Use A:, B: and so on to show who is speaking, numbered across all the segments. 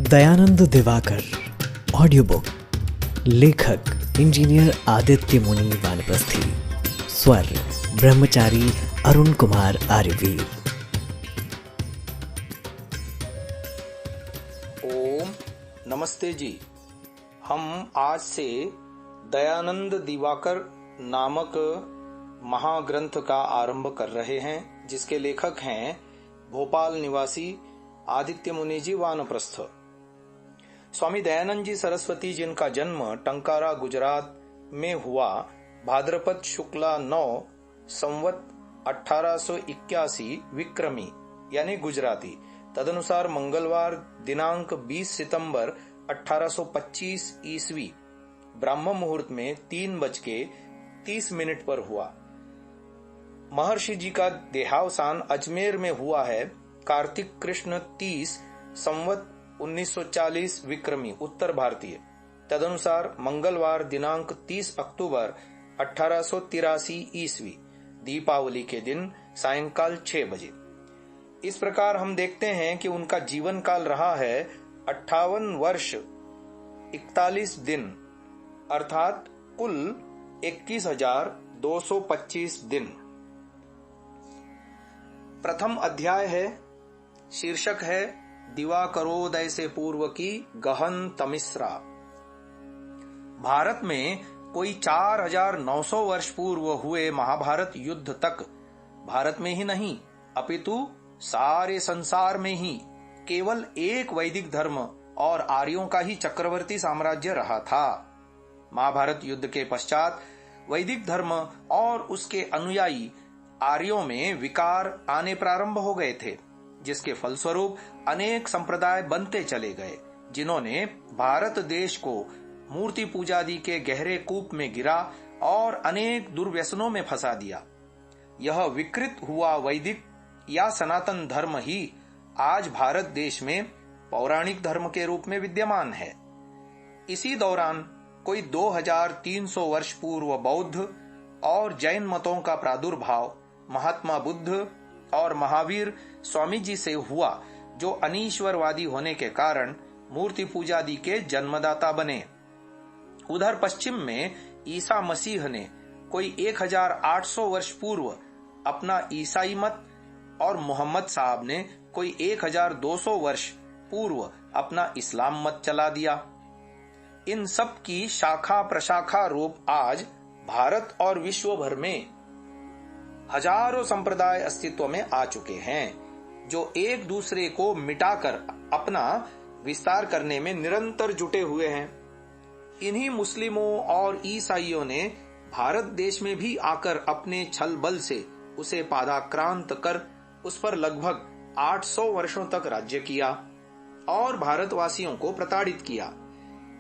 A: Dayanand Diwakar audio book. लेखक engineer Aditya मुनि वानप्रस्थी। स्वर ब्रह्मचारी अरुण कुमार आर्यवीर।
B: ओम नमस्ते जी। हम आज से दयानंद दिवाकर नामक महाग्रंथ का आरंभ कर रहे हैं, जिसके लेखक हैं भोपाल निवासी आदित्य मुनि जी वानप्रस्थ। स्वामी दयानंद जी सरस्वती जिनका जन्म टंकारा गुजरात में हुआ भाद्रपद शुक्ला 9 संवत 1881 विक्रमी यानी गुजराती तदनुसार मंगलवार दिनांक 20 सितंबर 1825 ईस्वी ब्राह्म मुहूर्त में 3:30 पर हुआ। महर्षि जी का देहावसान अजमेर में हुआ है कार्तिक कृष्ण 30 संवत 1940 विक्रमी उत्तर भारतीय तदनुसार मंगलवार दिनांक 30 अक्टूबर 1883 ईस्वी दीपावली के दिन सायंकाल 6 बजे। इस प्रकार हम देखते हैं कि उनका जीवन काल रहा है 58 वर्ष 41 दिन अर्थात कुल 21,225 दिन। प्रथम अध्याय है, शीर्षक है दिवाकरोदय से पूर्व की गहन तमिश्रा। भारत में कोई 4,900 वर्ष पूर्व हुए महाभारत युद्ध तक भारत में ही नहीं अपितु सारे संसार में ही केवल एक वैदिक धर्म और आर्यों का ही चक्रवर्ती साम्राज्य रहा था। महाभारत युद्ध के पश्चात वैदिक धर्म और उसके अनुयायी आर्यों में विकार आने प्रारंभ हो गए थे, जिसके फलस्वरूप अनेक संप्रदाय बनते चले गए, जिन्होंने भारत देश को मूर्ति पूजादि के गहरे कूप में गिरा और अनेक दुर्व्यसनों में फंसा दिया। यह विकृत हुआ वैदिक या सनातन धर्म ही आज भारत देश में पौराणिक धर्म के रूप में विद्यमान है। इसी दौरान कोई 2300 वर्ष पूर्व बौद्ध और जैन मतों का प्रादुर्भाव महात्मा बुद्ध और महावीर स्वामी जी से हुआ, जो अनीश्वरवादी होने के कारण मूर्ति पूजादि के जन्मदाता बने। उधर पश्चिम में ईसा मसीह ने कोई 1800 वर्ष पूर्व अपना ईसाई मत और मोहम्मद साहब ने कोई 1200 वर्ष पूर्व अपना इस्लाम मत चला दिया। इन सब की शाखा प्रशाखा रूप आज भारत और विश्व भर में हजारों संप्रदाय अस्तित्व में आ चुके हैं, जो एक दूसरे को मिटाकर अपना विस्तार करने में निरंतर जुटे हुए हैं। इन्हीं मुस्लिमों और ईसाइयों ने भारत देश में भी आकर अपने छल बल से उसे पादाक्रांत कर उस पर लगभग 800 वर्षों तक राज्य किया और भारतवासियों को प्रताड़ित किया।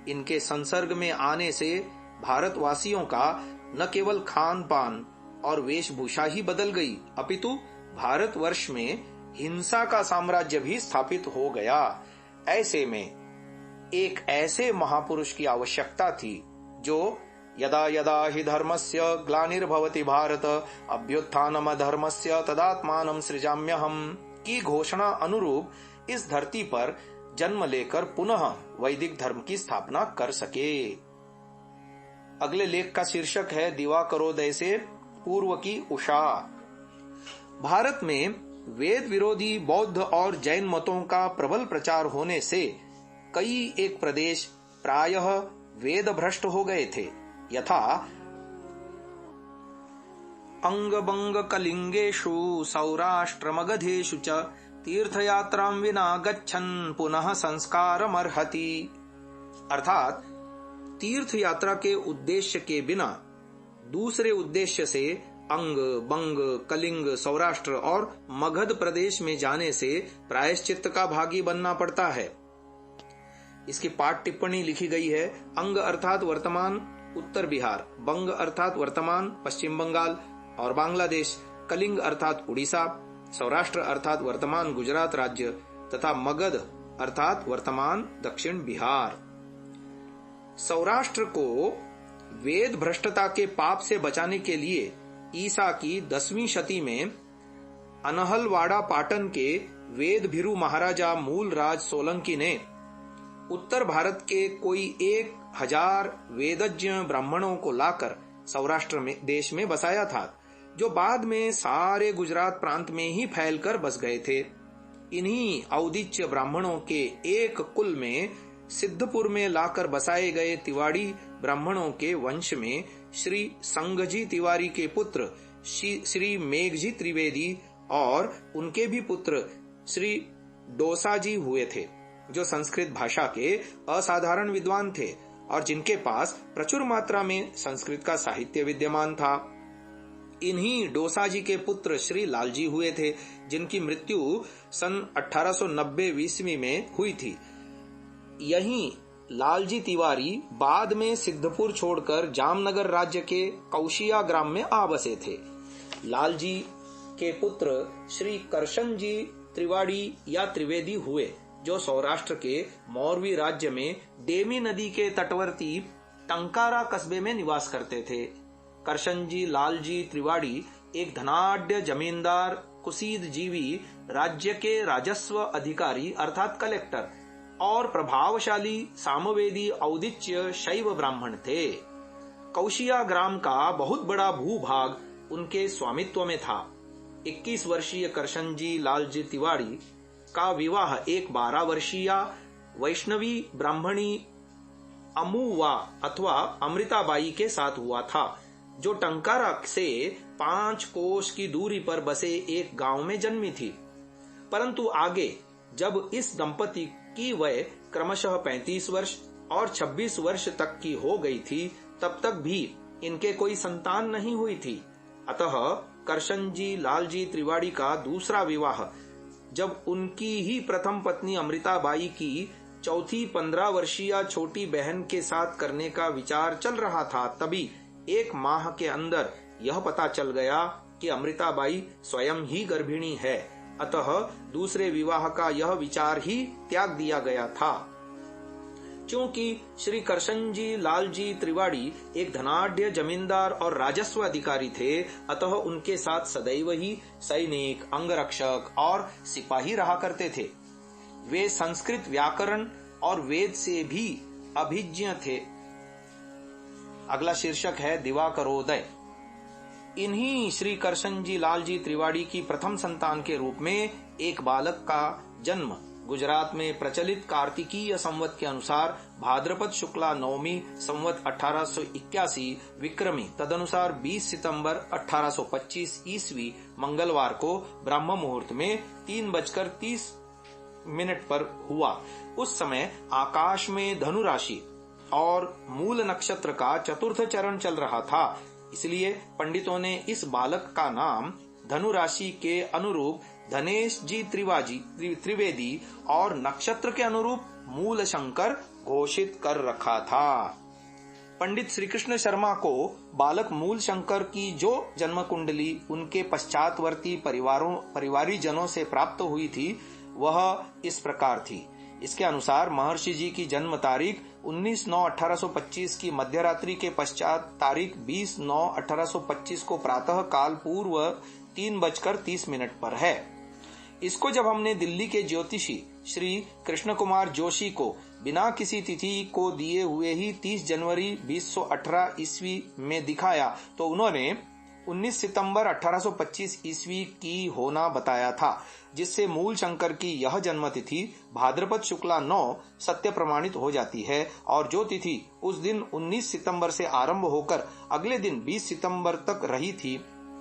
B: इनके संसर्ग में आने से भारतवासियों का न केवल खान पान और वेशभूषा ही बदल गई, अपितु भारतवर्ष में हिंसा का साम्राज्य भी स्थापित हो गया। ऐसे में एक ऐसे महापुरुष की आवश्यकता थी जो यदा यदा हि धर्मस्य ग्लानिर्भवति भारत अभ्युत्थानम धर्मस्य तदात्मानं सृजाम्यहम् की घोषणा अनुरूप इस धरती पर जन्म लेकर पुनः वैदिक धर्म की स्थापना कर सके। अगले लेख का शीर्षक है दिवाकरोदय से पूर्व की उषा। भारत में वेद विरोधी बौद्ध और जैन मतों का प्रबल प्रचार होने से कई एक प्रदेश प्रायः वेद भ्रष्ट हो गए थे, यथा अंगबंग कलिंगेषु सौराष्ट्र मगधेषु च तीर्थयात्रां विना गच्छन् पुनः संस्कारमर्हति। अर्थात तीर्थ यात्रा के उद्देश्य के बिना दूसरे उद्देश्य से अंग बंग कलिंग सौराष्ट्र और मगध प्रदेश में जाने से प्रायश्चित्त का भागी बनना पड़ता है। इसकी पाठ टिप्पणी लिखी गई है। अंग अर्थात वर्तमान उत्तर बिहार, बंग अर्थात वर्तमान पश्चिम बंगाल और बांग्लादेश, कलिंग अर्थात उड़ीसा, सौराष्ट्र अर्थात वर्तमान गुजरात राज्य तथा मगध अर्थात वर्तमान दक्षिण बिहार। सौराष्ट्र को वेद भ्रष्टता के पाप से बचाने के लिए ईसा की 10वीं शती में अनहलवाड़ा पाटन के वेद भिरु महाराजा मूलराज सोलंकी ने उत्तर भारत के कोई 1000 वेदज्ञ ब्राह्मणों को लाकर सौराष्ट्र में देश में बसाया था, जो बाद में सारे गुजरात प्रांत में ही फैलकर बस गए थे। इन्हीं औदिच्य ब्राह्मणों के एक कुल में सिद्धपुर में लाकर बसाए गए तिवाड़ी ब्राह्मणों के वंश में श्री संघजी तिवारी के पुत्र श्री मेघजी त्रिवेदी और उनके भी पुत्र श्री डोसाजी हुए थे, जो संस्कृत भाषा के असाधारण विद्वान थे और जिनके पास प्रचुर मात्रा में संस्कृत का साहित्य विद्यमान था। इन्हीं डोसाजी के पुत्र श्री लालजी हुए थे, जिनकी मृत्यु सन 1890 ईस्वी में हुई थी। यहीं लालजी तिवारी बाद में सिद्धपुर छोड़कर जामनगर राज्य के कौशिया ग्राम में आ बसे थे। लालजी के पुत्र श्री करशनजी त्रिवाड़ी या त्रिवेदी हुए, जो सौराष्ट्र के मौरवी राज्य में डेमी नदी के तटवर्ती टंकारा कस्बे में निवास करते थे। करशनजी लालजी त्रिवाड़ी एक धनाढ्य जमींदार, कुसीद जीवी, राज्य के राजस्व अधिकारी अर्थात कलेक्टर और प्रभावशाली सामवेदी औदिच्य शैव ब्राह्मण थे। कौशिया ग्राम का बहुत बड़ा भूभाग उनके स्वामित्व में था। 21 वर्षीय करशनजी लालजी तिवाड़ी का विवाह एक 12 वर्षीय वैष्णवी ब्राह्मणी अमुवा अथवा अमृताबाई के साथ हुआ था, जो टंकारा से 5 कोस की दूरी पर बसे एक गांव में जन्मी थी। परंतु आगे जब इस दंपति की वय क्रमशः 35 वर्ष और 26 वर्ष तक की हो गई थी, तब तक भी इनके कोई संतान नहीं हुई थी। अतः करशनजी लालजी त्रिवाड़ी का दूसरा विवाह जब उनकी ही प्रथम पत्नी अमृताबाई की चौथी 15 वर्षीय छोटी बहन के साथ करने का विचार चल रहा था, तभी 1 माह के अंदर यह पता चल गया कि अमृताबाई स्वयं ही गर्भिणी है। अतः दूसरे विवाह का यह विचार ही त्याग दिया गया था। क्योंकि श्री करशनजी लालजी त्रिवाड़ी एक धनाढ्य जमींदार और राजस्व अधिकारी थे, अतः उनके साथ सदैव ही सैनिक, अंगरक्षक और सिपाही रहा करते थे। वे संस्कृत व्याकरण और वेद से भी अभिज्ञ थे। अगला शीर्षक है दिवाकरोदय। इन्हीं श्री करशनजी लालजी त्रिवाड़ी की प्रथम संतान के रूप में एक बालक का जन्म गुजरात में प्रचलित कार्तिकीय संवत के अनुसार भाद्रपद शुक्ला नवमी संवत 1881 विक्रमी तदनुसार 20 सितंबर 1825 ईस्वी मंगलवार को ब्रह्म मुहूर्त में 3:30 पर हुआ। उस समय आकाश में धनु राशि और मूल नक्षत्र का चतुर्थ चरण चल रहा था, इसलिए पंडितों ने इस बालक का नाम धनु राशि के अनुरूप धनेश जी त्रिवेदी और नक्षत्र के अनुरूप मूल शंकर घोषित कर रखा था। पंडित श्री कृष्ण शर्मा को बालक मूल शंकर की जो जन्म कुंडली उनके पश्चातवर्ती परिवारी जनों से प्राप्त हुई थी, वह इस प्रकार थी। इसके अनुसार महर्षि जी की जन्म तारीख 19/9/1825 की मध्यरात्रि के पश्चात तारीख 20/9/1825 को प्रातः काल पूर्व 3:30 पर है। इसको जब हमने दिल्ली के ज्योतिषी श्री कृष्ण कुमार जोशी को बिना किसी तिथि को दिए हुए ही 30 जनवरी 2018 ईस्वी में दिखाया, तो उन्होंने 19 सितंबर 1825 ईस्वी की होना बताया था, जिससे मूल शंकर की यह जन्म तिथि भाद्रपद शुक्ला 9 सत्य प्रमाणित हो जाती है। और जो तिथि उस दिन 19 सितंबर से आरंभ होकर अगले दिन 20 सितंबर तक रही थी,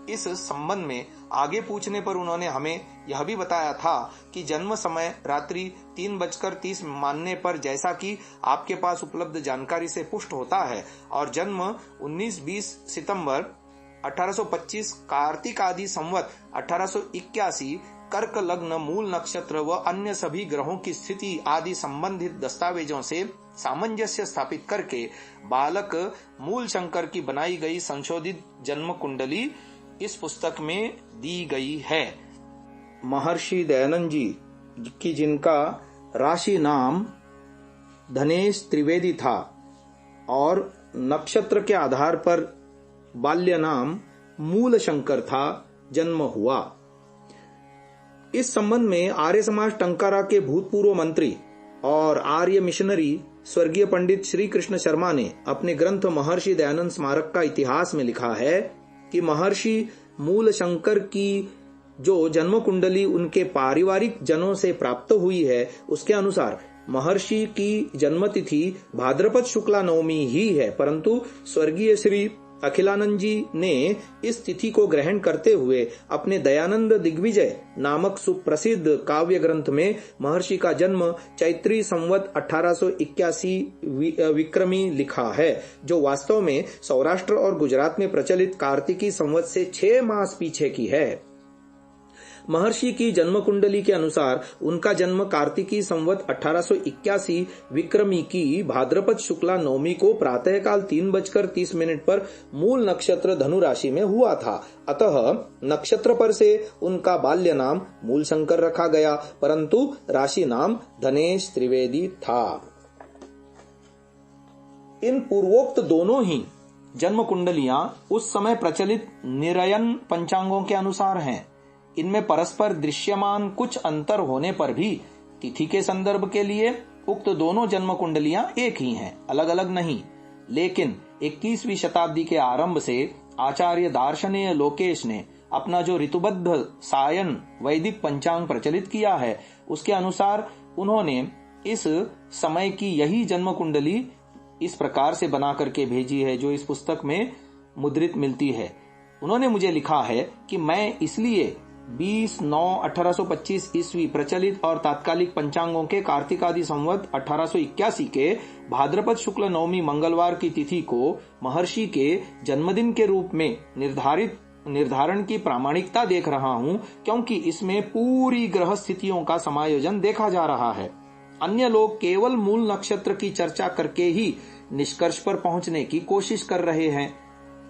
B: इस संबंध में आगे पूछने पर उन्होंने हमें यह भी बताया था कि जन्म समय रात्रि 3:30 मानने पर, जैसा कि आपके पास उपलब्ध जानकारी से पुष्ट होता है, और जन्म 19-20 सितंबर 1825 कार्तिक आदि संवत 1881 कर्क लग्न मूल नक्षत्र व अन्य सभी ग्रहों की स्थिति आदि संबंधित दस्तावेजों से सामंजस्य स्थापित करके बालक मूल शंकर की बनाई गई संशोधित जन्म कुंडली इस पुस्तक में दी गई है। महर्षि दयानंद जी की, जिनका राशि नाम धनेश त्रिवेदी था और नक्षत्र के आधार पर बाल्य नाम मूल शंकर था, जन्म हुआ। इस संबंध में आर्य समाज टंकारा के भूतपूर्व मंत्री और आर्य मिशनरी स्वर्गीय पंडित श्री कृष्ण शर्मा ने अपने ग्रंथ महर्षि दयानंद स्मारक का इतिहास में लिखा है कि महर्षि मूल शंकर की जो जन्म कुंडली उनके पारिवारिक जनों से प्राप्त हुई है, उसके अनुसार महर्षि की जन्मतिथि भाद्रपद शुक्ला नवमी ही है, परंतु स्वर्गीय श्री अखिलानंद जी ने इस तिथि को ग्रहण करते हुए अपने दयानंद दिग्विजय नामक सुप्रसिद्ध काव्य ग्रंथ में महर्षि का जन्म चैत्री संवत 1881 विक्रमी लिखा है, जो वास्तव में सौराष्ट्र और गुजरात में प्रचलित कार्तिकी संवत से 6 मास पीछे की है। महर्षि की जन्म कुंडली के अनुसार उनका जन्म कार्तिकी संवत 1881 विक्रमी की भाद्रपद शुक्ला नवमी को प्रातःकाल 3:30 पर मूल नक्षत्र धनु राशि में हुआ था। अतः नक्षत्र पर से उनका बाल्य नाम मूल शंकर रखा गया, परंतु राशि नाम धनेश त्रिवेदी था। इन पूर्वोक्त दोनों ही जन्म कुंडलियां उस समय प्रचलित निरयन पंचांगों के अनुसार हैं। इनमें परस्पर दृश्यमान कुछ अंतर होने पर भी तिथि के संदर्भ के लिए उक्त दोनों जन्म कुंडलियां एक ही हैं, अलग अलग नहीं। लेकिन 21वीं शताब्दी के आरंभ से आचार्य दार्शनीय लोकेश ने अपना जो ऋतुबद्ध सायन वैदिक पंचांग प्रचलित किया है, उसके अनुसार उन्होंने इस समय की यही जन्म कुंडली इस प्रकार से बना करके भेजी है, जो इस पुस्तक में मुद्रित मिलती है। उन्होंने मुझे लिखा है कि मैं इसलिए 20/9/1825 ईस्वी प्रचलित और तात्कालिक पंचांगों के कार्तिक आदि संवत 1881 के भाद्रपद शुक्ल नवमी मंगलवार की तिथि को महर्षि के जन्मदिन के रूप में निर्धारण की प्रामाणिकता देख रहा हूं, क्योंकि इसमें पूरी ग्रह स्थितियों का समायोजन देखा जा रहा है। अन्य लोग केवल मूल नक्षत्र की चर्चा करके ही निष्कर्ष पर पहुंचने की कोशिश कर रहे हैं।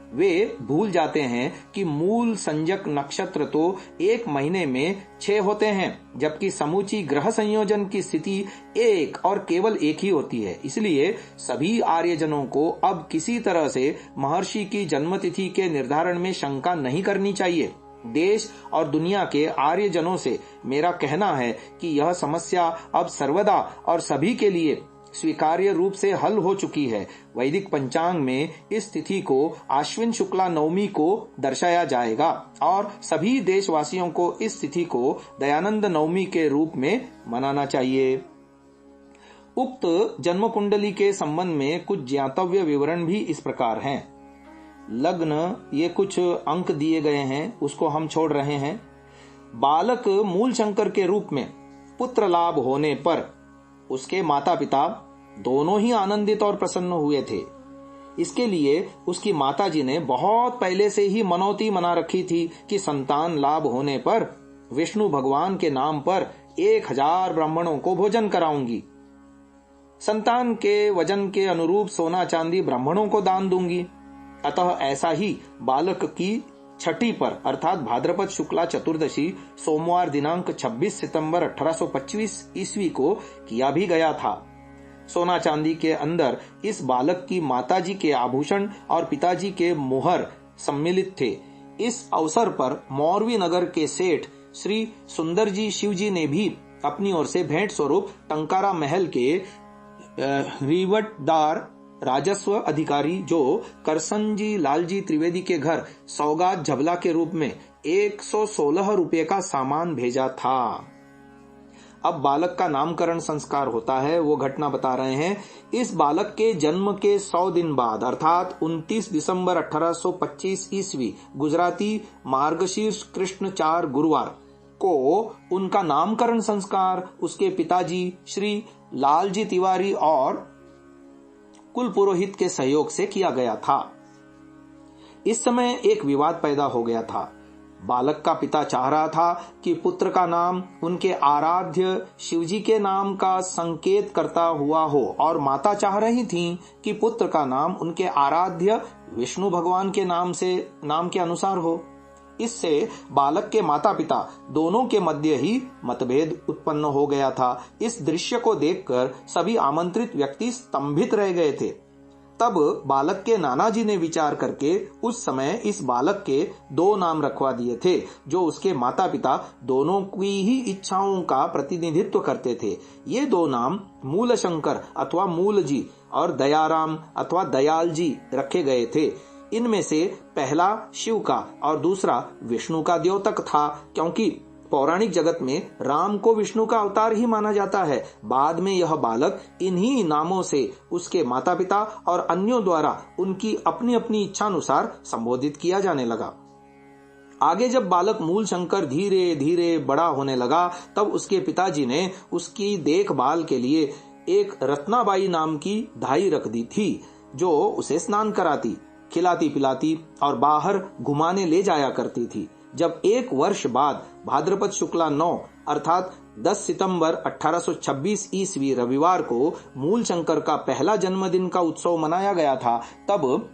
B: वे भूल जाते हैं कि मूल संजक नक्षत्र तो एक महीने में 6 होते हैं, जबकि समूची ग्रह संयोजन की स्थिति एक और केवल एक ही होती है। इसलिए सभी आर्यजनों को अब किसी तरह से महर्षि की जन्मतिथि के निर्धारण में शंका नहीं करनी चाहिए। देश और दुनिया के आर्यजनों से मेरा कहना है कि यह समस्या अब सर्वदा और सभी के लिए स्वीकार्य रूप से हल हो चुकी है। वैदिक पंचांग में इस तिथि को आश्विन शुक्ला नवमी को दर्शाया जाएगा और सभी देशवासियों को इस तिथि को दयानंद नवमी के रूप में मनाना चाहिए। उक्त जन्म कुंडली के संबंध में कुछ ज्ञातव्य विवरण भी इस प्रकार हैं। लग्न, ये कुछ अंक दिए गए हैं, उसको हम छोड़ रहे हैं। बालक मूल शंकर के रूप में पुत्र लाभ होने पर उसके माता पिता दोनों ही आनंदित और प्रसन्न हुए थे। इसके लिए उसकी माताजी ने बहुत पहले से ही मनौती मना रखी थी कि संतान लाभ होने पर विष्णु भगवान के नाम पर 1000 ब्राह्मणों को भोजन कराऊंगी। संतान के वजन के अनुरूप सोना चांदी ब्राह्मणों को दान दूंगी। अतः ऐसा ही बालक की छठी पर अर्थात भाद्रपद शुक्ला चतुर्दशी सोमवार दिनांक 26 सितंबर 1825 ईस्वी को किया भी गया था। सोना चांदी के अंदर इस बालक की माताजी के आभूषण और पिताजी के मुहर सम्मिलित थे। इस अवसर पर मौरवी नगर के सेठ श्री सुंदर जी शिवजी ने भी अपनी ओर से भेंट स्वरूप टंकारा महल के रिवटदार राजस्व अधिकारी जो करसनजी लालजी त्रिवेदी के घर सौगात झबला के रूप में 116 रुपये का सामान भेजा था। अब बालक का नामकरण संस्कार होता है, वो घटना बता रहे हैं। इस बालक के जन्म के 100 दिन बाद अर्थात 29 दिसंबर 1825 ईस्वी गुजराती मार्गशीर्ष कृष्ण 4 गुरुवार को उनका नामकरण संस्कार उसके पिताजी श्री लालजी तिवारी और कुल पुरोहित के सहयोग से किया गया था। इस समय एक विवाद पैदा हो गया था। बालक का पिता चाह रहा था कि पुत्र का नाम उनके आराध्य शिवजी के नाम का संकेत करता हुआ हो और माता चाह रही थीं कि पुत्र का नाम उनके आराध्य विष्णु भगवान के नाम के अनुसार हो। इससे बालक के माता पिता दोनों के मध्य ही मतभेद उत्पन्न हो गया था। इस दृश्य को देखकर सभी आमंत्रित व्यक्ति स्तंभित रह गए थे। तब बालक के नाना जी ने विचार करके उस समय इस बालक के 2 नाम रखवा दिए थे, जो उसके माता पिता दोनों की ही इच्छाओं का प्रतिनिधित्व करते थे। ये 2 नाम मूलशंकर अथवा मूलजी और दयाराम अथवा दयाल जी रखे गए थे। इनमें से पहला शिव का और दूसरा विष्णु का द्योतक था, क्योंकि पौराणिक जगत में राम को विष्णु का अवतार ही माना जाता है। बाद में यह बालक इन्हीं नामों से उसके माता पिता और अन्यों द्वारा उनकी अपनी अपनी इच्छानुसार संबोधित किया जाने लगा। आगे जब बालक मूल शंकर धीरे धीरे बड़ा होने लगा, तब उसके पिताजी ने उसकी देखभाल के लिए एक रत्नाबाई नाम की धाई रख दी थी, जो उसे स्नान कराती, खिलाती पिलाती और बाहर घुमाने ले जाया करती थी। जब 1 वर्ष बाद भाद्रपद शुक्ला 9 अर्थात 10 सितंबर 1826 ईस्वी रविवार को मूल शंकर का पहला जन्मदिन का उत्सव मनाया गया था, तब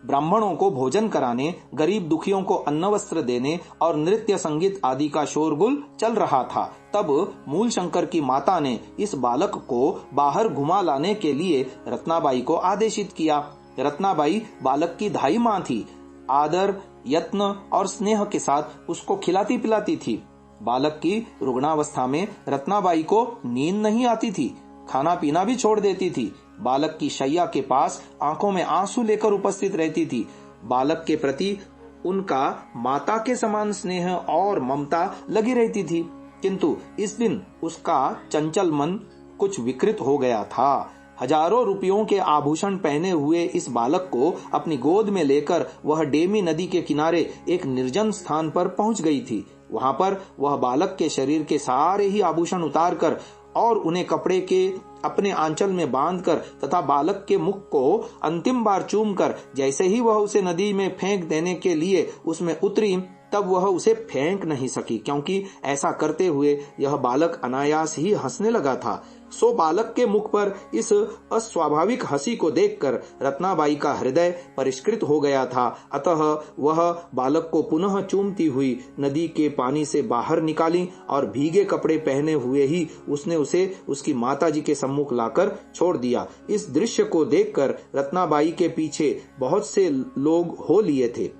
B: ब्राह्मणों को भोजन कराने, गरीब दुखियों को अन्न वस्त्र देने और नृत्य संगीत आदि का शोरगुल चल रहा था। तब मूल शंकर की माता ने इस बालक को बाहर घुमा लाने के लिए रत्नाबाई को आदेशित किया। रत्नाबाई बालक की धाई मां थी। आदर, यत्न और स्नेह के साथ उसको खिलाती पिलाती थी। बालक की रुग्णावस्था में रत्नाबाई को नींद नहीं आती थी, खाना पीना भी छोड़ देती थी। बालक की शैया के पास आंखों में आंसू लेकर उपस्थित रहती थी। बालक के प्रति उनका माता के समान स्नेह और ममता लगी रहती थी, किंतु इस दिन उसका चंचल मन कुछ विकृत हो गया था। हजारों रुपयों के आभूषण पहने हुए इस बालक को अपनी गोद में लेकर वह डेमी नदी के किनारे एक निर्जन स्थान पर पहुंच गई थी। वहां पर वह बालक के शरीर के सारे ही आभूषण उतारकर और उन्हें कपड़े के अपने आंचल में बांधकर तथा बालक के मुख को अंतिम बार चूमकर जैसे ही वह उसे नदी में फेंक देने के लिए उसमें उतरी, तब वह उसे फेंक नहीं सकी, क्योंकि ऐसा करते हुए यह बालक अनायास ही हंसने लगा था। सो बालक के मुख पर इस अस्वाभाविक हंसी को देखकर रत्नाबाई का हृदय परिष्कृत हो गया था। अतः वह बालक को पुनः चूमती हुई नदी के पानी से बाहर निकाली और भीगे कपड़े पहने हुए ही उसने उसे उसकी माताजी के सम्मुख लाकर छोड़ दिया। इस दृश्य को देखकर रत्नाबाई के पीछे बहुत से लोग हो लिए थे।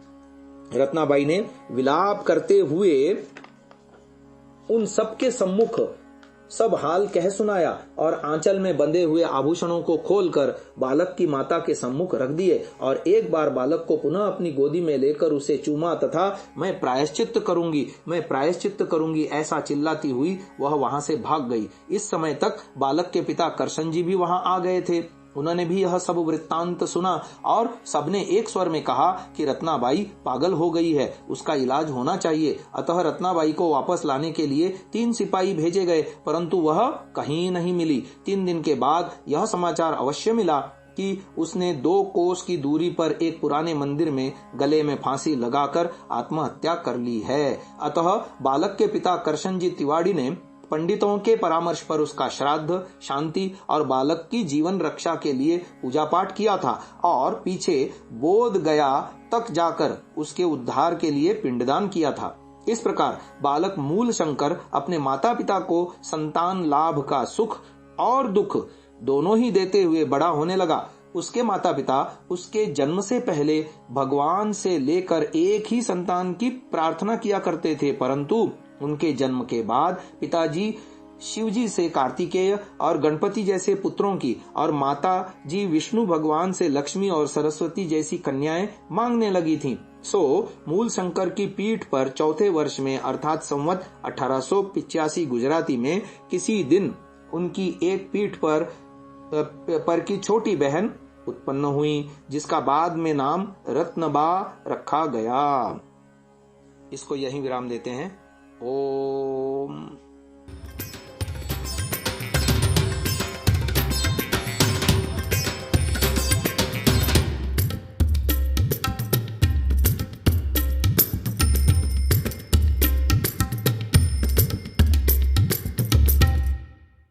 B: रत्नाबाई ने विलाप करते हुए उन सबके सम्मुख सब हाल कह सुनाया और आंचल में बंधे हुए आभूषणों को खोलकर बालक की माता के सम्मुख रख दिए और एक बार बालक को पुनः अपनी गोदी में लेकर उसे चूमा तथा मैं प्रायश्चित्त करूंगी ऐसा चिल्लाती हुई वह वहां से भाग गई। इस समय तक बालक के पिता करशन जी भी वहां आ गए थे। उन्होंने भी यह सब वृत्तांत सुना और सबने एक स्वर में कहा कि रत्नाबाई पागल हो गई है, उसका इलाज होना चाहिए। अतः रत्नाबाई को वापस लाने के लिए 3 सिपाही भेजे गए, परंतु वह कहीं नहीं मिली। 3 दिन के बाद यह समाचार अवश्य मिला कि उसने 2 कोस की दूरी पर एक पुराने मंदिर में गले में फांसी लगाकर आत्महत्या कर ली है। अतः बालक के पिता करशन जी तिवाड़ी ने पंडितों के परामर्श पर उसका श्राद्ध, शांति और बालक की जीवन रक्षा के लिए पूजा पाठ किया था और पीछे बोध गया तक जाकर उसके उद्धार के लिए पिंडदान किया था। इस प्रकार बालक मूल शंकर अपने माता पिता को संतान लाभ का सुख और दुख दोनों ही देते हुए बड़ा होने लगा। उसके माता पिता उसके जन्म से पहले भगवान से लेकर एक ही संतान की प्रार्थना किया करते थे, परंतु उनके जन्म के बाद पिताजी शिवजी से कार्तिकेय और गणपति जैसे पुत्रों की और माता जी विष्णु भगवान से लक्ष्मी और सरस्वती जैसी कन्याएं मांगने लगी थीं। सो मूल शंकर की पीठ पर 4थे वर्ष में अर्थात संवत 1885 गुजराती में किसी दिन उनकी एक पीठ पर की छोटी बहन उत्पन्न हुई, जिसका बाद में नाम रत्नबा रखा गया। इसको यहीं विराम देते हैं। ओम।